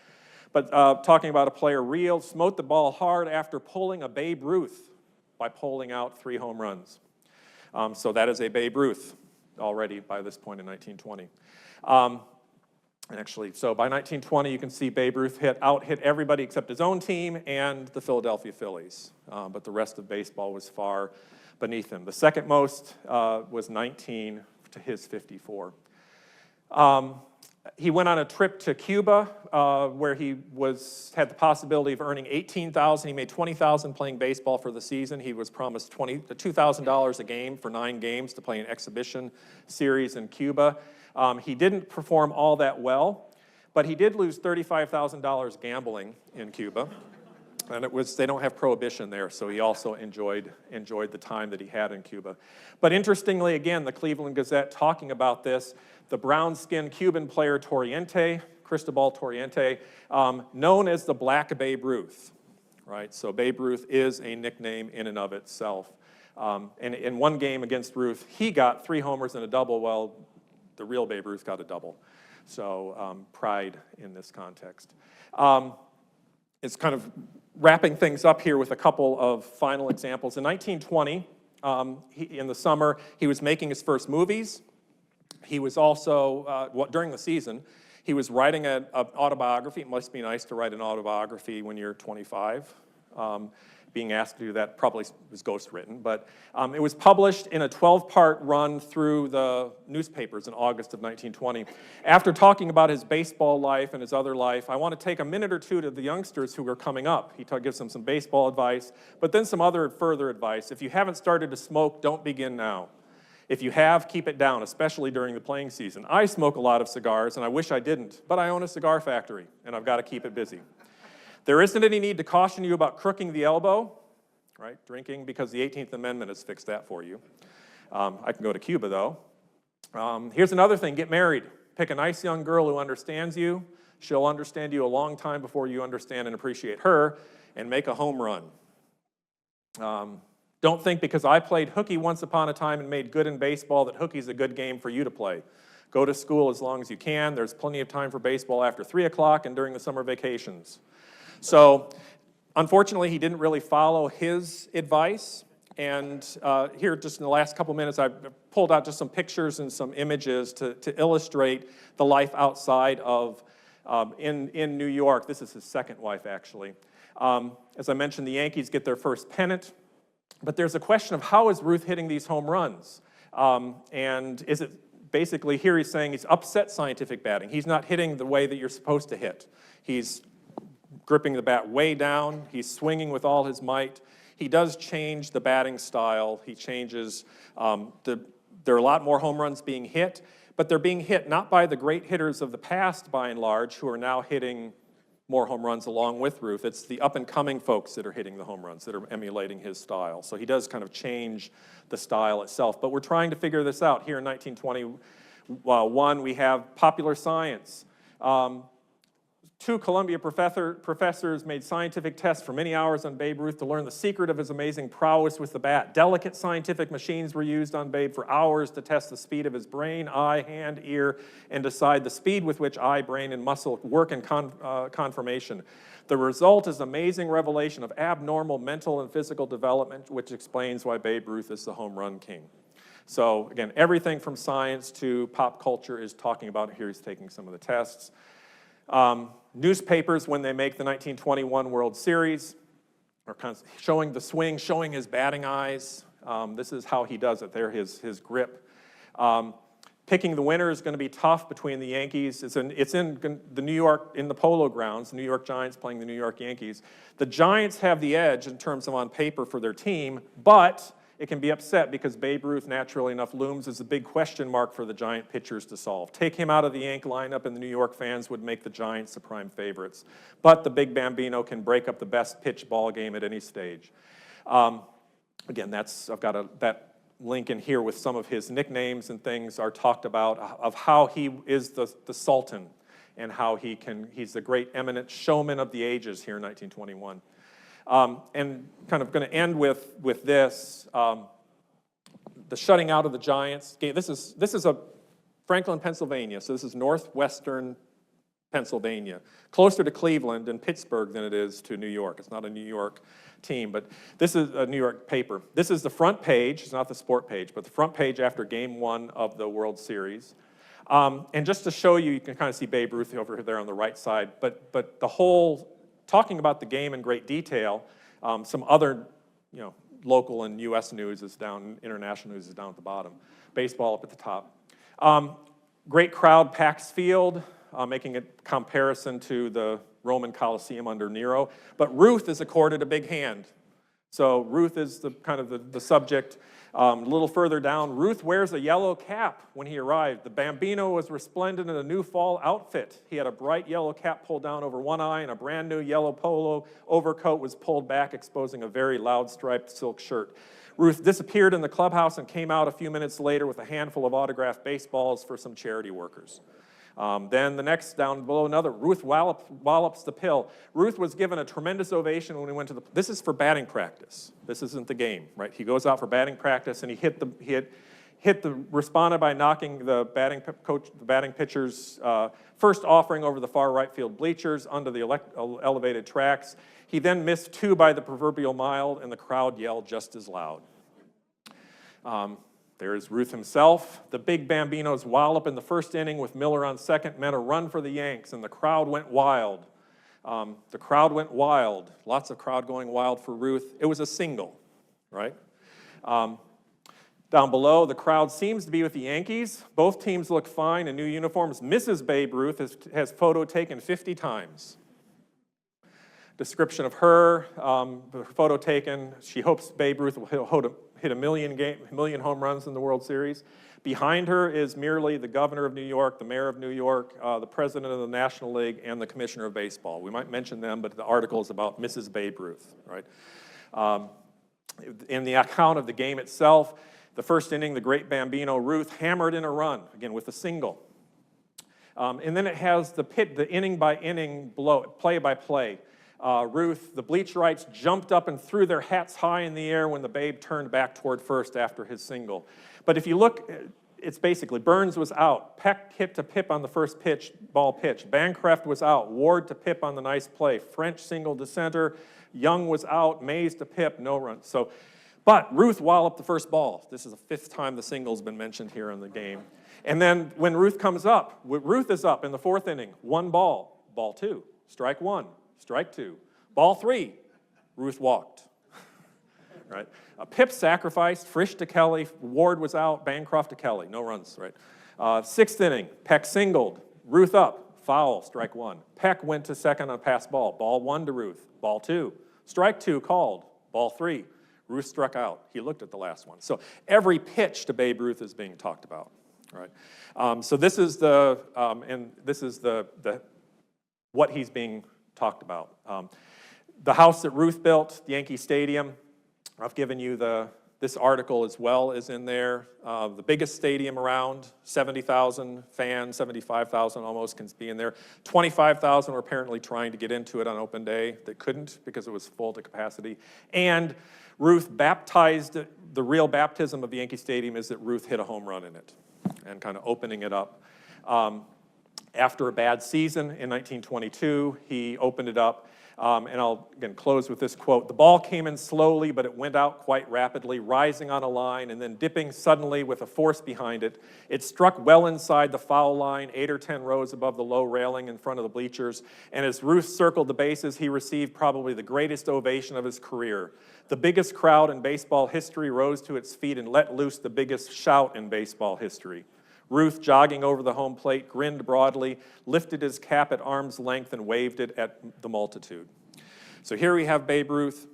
but talking about a player real, smote the ball hard after pulling a Babe Ruth by pulling out 3 home runs. So that is a Babe Ruth already by this point in 1920. Actually, so by 1920, you can see Babe Ruth hit everybody except his own team and the Philadelphia Phillies. But the rest of baseball was far beneath him. The second most was 19 to his 54. He went on a trip to Cuba where he had the possibility of earning $18,000. He made $20,000 playing baseball for the season. He was promised $2,000 a game for 9 games to play an exhibition series in Cuba. He didn't perform all that well, but he did lose $35,000 gambling in Cuba. And they don't have prohibition there, so he also enjoyed the time that he had in Cuba. But interestingly, again, the Cleveland Gazette talking about this, the brown-skinned Cuban player Torriente, Cristobal Torriente, known as the Black Babe Ruth, right? So Babe Ruth is a nickname in and of itself. And in one game against Ruth, he got 3 homers and a double, while the real Babe Ruth got a double. So pride in this context. It's kind of wrapping things up here with a couple of final examples. In 1920, in the summer, he was making his first movies. He was also, during the season, he was writing an autobiography. It must be nice to write an autobiography when you're 25. Being asked to do that probably was ghostwritten, but it was published in a 12-part run through the newspapers in August of 1920. After talking about his baseball life and his other life, I want to take a minute or two to the youngsters who are coming up. He gives them some baseball advice, but then some other further advice. If you haven't started to smoke, don't begin now. If you have, keep it down, especially during the playing season. I smoke a lot of cigars, and I wish I didn't, but I own a cigar factory, and I've got to keep it busy. There isn't any need to caution you about crooking the elbow, right? Drinking, because the 18th Amendment has fixed that for you. I can go to Cuba, though. Here's another thing. Get married. Pick a nice young girl who understands you. She'll understand you a long time before you understand and appreciate her, and make a home run. Don't think because I played hooky once upon a time and made good in baseball that hooky's a good game for you to play. Go to school as long as you can. There's plenty of time for baseball after 3 o'clock and during the summer vacations. So, unfortunately, he didn't really follow his advice. And here, just in the last couple minutes, I've pulled out just some pictures and some images to illustrate the life outside of, in New York. This is his second wife, actually. As I mentioned, the Yankees get their first pennant. But there's a question of how is Ruth hitting these home runs? And is it basically, here he's saying he's upset scientific batting. He's not hitting the way that you're supposed to hit. He's gripping the bat way down. He's swinging with all his might. He does change the batting style. He changes, there are a lot more home runs being hit, but they're being hit not by the great hitters of the past, by and large, who are now hitting more home runs along with Ruth. It's the up-and-coming folks that are hitting the home runs, that are emulating his style. So he does kind of change the style itself. But we're trying to figure this out. Here in 1921, we have popular science. 2 Columbia professors made scientific tests for many hours on Babe Ruth to learn the secret of his amazing prowess with the bat. Delicate scientific machines were used on Babe for hours to test the speed of his brain, eye, hand, ear, and decide the speed with which eye, brain, and muscle work in conformation. The result is amazing revelation of abnormal mental and physical development, which explains why Babe Ruth is the home run king. So again, everything from science to pop culture is talking about it. Here he's taking some of the tests. Newspapers, when they make the 1921 World Series, are kind of showing the swing, showing his batting eyes. This is how he does it there, his grip. Picking the winner is going to be tough between the Yankees. It's in the New York, in the Polo Grounds, the New York Giants playing the New York Yankees. The Giants have the edge in terms of on paper for their team, but it can be upset because Babe Ruth, naturally enough, looms as a big question mark for the Giant pitchers to solve. Take him out of the Yank lineup and the New York fans would make the Giants the prime favorites. But the big Bambino can break up the best pitch ball game at any stage. Again, I've got that link in here with some of his nicknames and things are talked about of how he is the Sultan and how he's the great eminent showman of the ages here in 1921. And kind of going to end with this, the shutting out of the Giants. This is a Franklin, Pennsylvania, so this is northwestern Pennsylvania, closer to Cleveland and Pittsburgh than it is to New York. It's not a New York team, but this is a New York paper. This is the front page, it's not the sport page, but the front page after Game 1 of the World Series. And just to show you, you can kind of see Babe Ruth over there on the right side, but the whole, talking about the game in great detail, some other, local and U.S. news is down, international news is down at the bottom. Baseball up at the top. Great crowd packs field, making a comparison to the Roman Colosseum under Nero. But Ruth is accorded a big hand. So Ruth is the kind of the subject. A little further down, Ruth wears a yellow cap when he arrived. The Bambino was resplendent in a new fall outfit. He had a bright yellow cap pulled down over one eye, and a brand new yellow polo overcoat was pulled back, exposing a very loud striped silk shirt. Ruth disappeared in the clubhouse and came out a few minutes later with a handful of autographed baseballs for some charity workers. Then the next, down below another, Ruth wallops the pill. Ruth was given a tremendous ovation when we went to the, this is for batting practice. This isn't the game, right? He goes out for batting practice and responded by knocking the batting pitcher's first offering over the far right field bleachers under the elevated tracks. He then missed 2 by the proverbial mile, and the crowd yelled just as loud. There's Ruth himself. The big Bambino's wallop in the first inning with Miller on second meant a run for the Yanks, and the crowd went wild. The crowd went wild. Lots of crowd going wild for Ruth. It was a single, right? Down below, the crowd seems to be with the Yankees. Both teams look fine in new uniforms. Mrs. Babe Ruth has photo taken 50 times. Description of her, photo taken. She hopes Babe Ruth will hit a million home runs in the World Series. Behind her is merely the governor of New York, the mayor of New York, the president of the National League, and the commissioner of baseball. We might mention them, but the article is about Mrs. Babe Ruth, right? In the account of the game itself, the first inning, the great Bambino Ruth hammered in a run, again with a single. And then it has the inning by inning play by play. Ruth, the bleacherites jumped up and threw their hats high in the air when the Babe turned back toward first after his single. But if you look, it's basically Burns was out. Peck hit to Pip on the first ball pitch. Bancroft was out. Ward to Pip on the nice play. French single to center. Young was out. Mays to Pip, no run. But Ruth walloped the first ball. This is the 5th time the single's been mentioned here in the game. And then when Ruth comes up, Ruth is up in the 4th inning. 1 ball, ball 2, strike 1. Strike 2. Ball 3, Ruth walked. Right? Pip sacrificed, Frisch to Kelly, Ward was out, Bancroft to Kelly, no runs, right? 6th inning, Peck singled, Ruth up, foul, strike 1. Peck went to second on a pass ball 1 to Ruth, ball 2. Strike 2 called, ball 3. Ruth struck out. He looked at the last one. So every pitch to Babe Ruth is being talked about, right? So this is what he's being talked about. The house that Ruth built, the Yankee Stadium, I've given you this article as well is in there. The biggest stadium around, 70,000 fans, 75,000 almost can be in there. 25,000 were apparently trying to get into it on open day. They couldn't because it was full to capacity. And Ruth baptized, the real baptism of the Yankee Stadium is that Ruth hit a home run in it and kind of opening it up. After a bad season in 1922, he opened it up, and I'll, again, close with this quote. The ball came in slowly, but it went out quite rapidly, rising on a line and then dipping suddenly with a force behind it. It struck well inside the foul line, 8 or 10 rows above the low railing in front of the bleachers, and as Ruth circled the bases, he received probably the greatest ovation of his career. The biggest crowd in baseball history rose to its feet and let loose the biggest shout in baseball history. Ruth, jogging over the home plate, grinned broadly, lifted his cap at arm's length, and waved it at the multitude. So here we have Babe Ruth.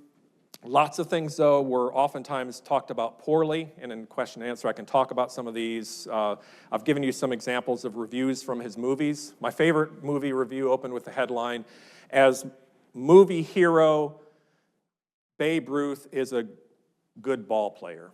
Lots of things, though, were oftentimes talked about poorly, and in question and answer, I can talk about some of these. I've given you some examples of reviews from his movies. My favorite movie review opened with the headline, "As movie hero, Babe Ruth is a good ball player."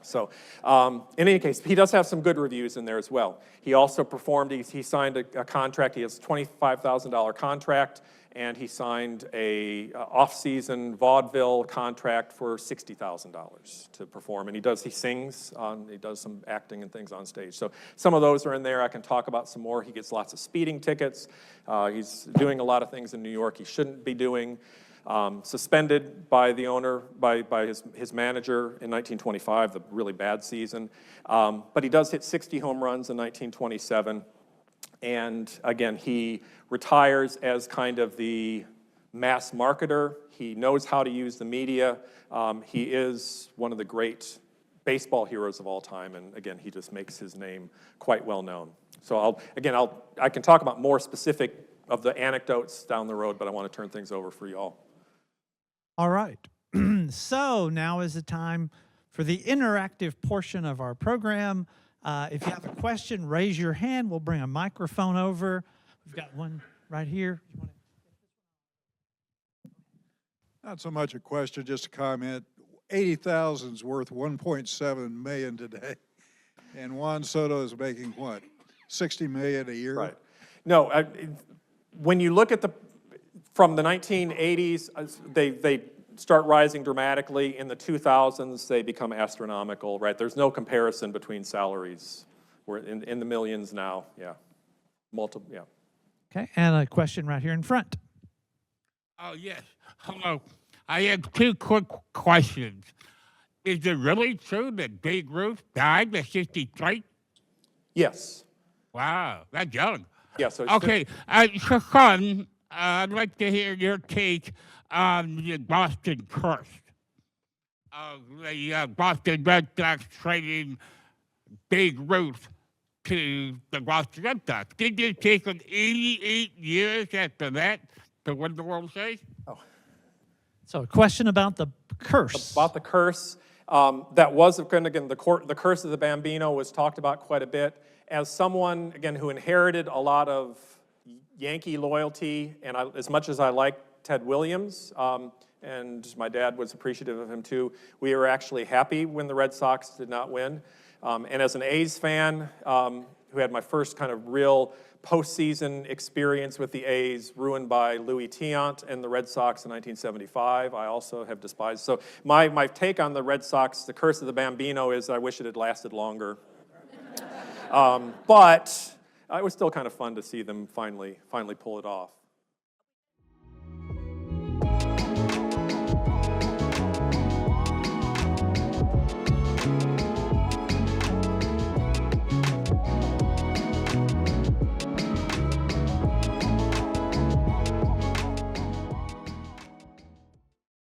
In any case, he does have some good reviews in there as well. He also performed, he signed a contract, he has a $25,000 contract, and he signed a off-season vaudeville contract for $60,000 to perform. And he sings, he does some acting and things on stage. So some of those are in there. I can talk about some more. He gets lots of speeding tickets. He's doing a lot of things in New York he shouldn't be doing. Suspended by the owner, by his manager in 1925, the really bad season. But he does hit 60 home runs in 1927. And again, he retires as kind of the mass marketer. He knows how to use the media. He is one of the great baseball heroes of all time, and again, he just makes his name quite well known. So I can talk about more specific of the anecdotes down the road, but I want to turn things over for y'all. All right. So now is the time for the interactive portion of our program. If you have a question, raise your hand. We'll bring a microphone over. We've got one right here. You wanna- Not so much a question, just a comment. 80,000 is worth 1.7 million today, and Juan Soto is making what, 60 million a year? Right. No, when you look at from the 1980s, they start rising dramatically. In the 2000s, they become astronomical, right? There's no comparison between salaries. We're in the millions now, yeah. Multiple, yeah. Okay, and a question right here in front. Oh, yes. Hello. I have two quick questions. Is it really true that Babe Ruth died at 63? Yes. Wow, that's young. Yeah, so it's Okay, Sean, I'd like to hear your take on the Boston curse. The Boston Red Sox trading Babe Ruth to the Boston Red Sox. Did it take 88 years after that to win the World Series? So a question about the curse. About the curse, that was, again, the curse of the Bambino was talked about quite a bit. As someone, again, who inherited a lot of Yankee loyalty, and as much as I like Ted Williams, and my dad was appreciative of him too, we were actually happy when the Red Sox did not win. And as an A's fan, who had my first kind of real postseason experience with the A's, ruined by Louis Tiant and the Red Sox in 1975, I also have despised. So my take on the Red Sox, the curse of the Bambino, is I wish it had lasted longer. But it was still kind of fun to see them finally pull it off.